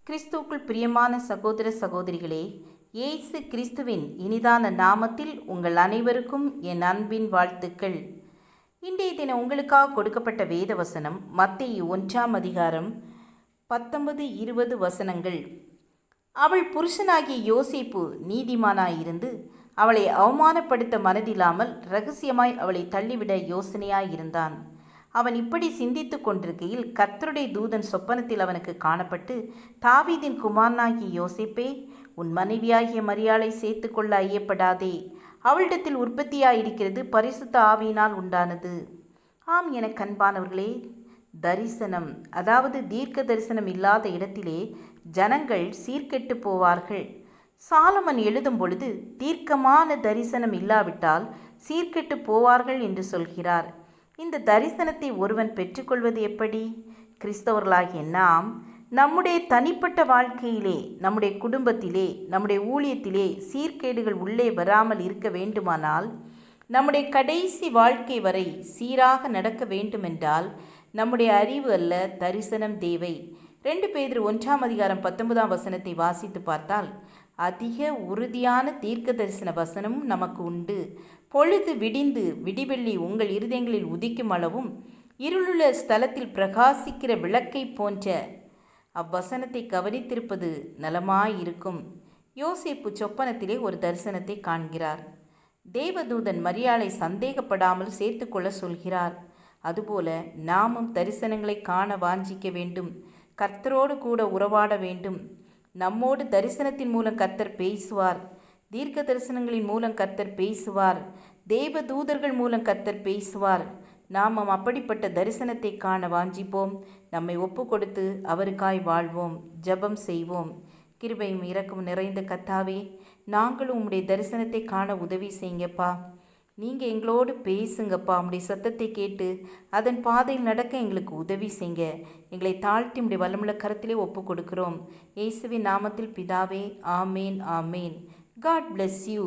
கிறிஸ்துவுக்குள் பிரியமான சகோதர சகோதரிகளே, இயேசு கிறிஸ்துவின் இனிதான நாமத்தில் உங்கள் அனைவருக்கும் என் அன்பின் வாழ்த்துக்கள். இன்றைய தினம் உங்களுக்காக கொடுக்கப்பட்ட வேத வசனம் மத்தேயு 1 19-20 வசனங்கள். அவள் புருஷனாகிய யோசேப்பு நீதிமானாயிருந்து அவளை அவமானப்படுத்த மனதில்லாமல் இரகசியமாய் அவளை தள்ளிவிட யோசனையாயிருந்தான். அவன் இப்படி சிந்தித்து கொண்டிருக்கையில் கர்த்தருடைய தூதன் சொப்பனத்தில் அவனுக்கு காணப்பட்டு, தாவீதின் குமாரனாகிய யோசேப்பே, உன் மனைவியாகிய மரியாளை சேர்த்து கொள்ள ஐயப்படாதே. அவளிடத்தில் உற்பத்தியாயிருக்கிறது பரிசுத்த ஆவியினால் உண்டானது. ஆம், எனக்கு அன்பானவர்களே, தரிசனம், அதாவது தீர்க்க தரிசனம் இல்லாத இடத்திலே ஜனங்கள் சீர்கெட்டு போவார்கள். சாலமன் எழுதும் பொழுது தீர்க்கமான தரிசனம் இல்லாவிட்டால் சீர்கெட்டு போவார்கள் என்று சொல்கிறார். இந்த தரிசனத்தை ஒருவன் பெற்றுக்கொள்வது எப்படி? கிறிஸ்தவர்களாகிய நாம் நம்முடைய தனிப்பட்ட வாழ்க்கையிலே, நம்முடைய குடும்பத்திலே, நம்முடைய ஊழியத்திலே சீர்கேடுகள் உள்ளே வராமல் இருக்க வேண்டுமானால், நம்முடைய கடைசி வாழ்க்கை வரை சீராக நடக்க வேண்டுமென்றால் நம்முடைய அறிவு அல்ல, தரிசனம் தேவை. 2 பேதுரு 1 வசனத்தை வாசித்து பார்த்தால் அதிக உறுதியான தீர்க்க தரிசன வசனமும் நமக்கு உண்டு. பொழுது விடிந்து விடிவெள்ளி உங்கள் இருதயங்களில் உதிக்கும் அளவும் இருளுள்ள ஸ்தலத்தில் பிரகாசிக்கிற விளக்கை போன்ற அவ்வசனத்தை கவனித்திருப்பது நலமாயிருக்கும். யோசேப்பு சொப்பனத்திலே ஒரு தரிசனத்தை காண்கிறார். தேவதூதன் மரியாளை சந்தேகப்படாமல் சேர்த்து கொள்ள சொல்கிறார். அதுபோல நாமும் தரிசனங்களை காண வாஞ்சிக்க வேண்டும். கர்த்தரோடு கூட உறவாட வேண்டும். நம்மோடு தரிசனத்தின் மூலம் கர்த்தர் பேசுவார். தீர்க்க தரிசனங்களின் மூலம் கர்த்தர் பேசுவார். தேவ தூதர்கள் மூலம் கர்த்தர் பேசுவார். நாம் அப்படிப்பட்ட தரிசனத்தை காண வாஞ்சிப்போம். நம்மை ஒப்பு கொடுத்து அவருக்காய் வாழ்வோம். ஜெபம் செய்வோம். கிருபையும் இரக்கமும் நிறைந்த கர்த்தாவே, நாங்களும் உம்முடைய தரிசனத்தை காண உதவி செய்யுங்கப்பா. நீங்கள் எங்களோடு பேசுங்கப்பா. உம்முடைய சத்தத்தை கேட்டு அதன் பாதையில் நடக்க எங்களுக்கு உதவி செய்யுங்க. எங்களை தாழ்த்தி உம்முடைய வல்லமுள்ள கரத்திலே ஒப்பு கொடுக்கிறோம். இயேசுவின் நாமத்தில் பிதாவே, ஆமேன், ஆமேன். God bless you.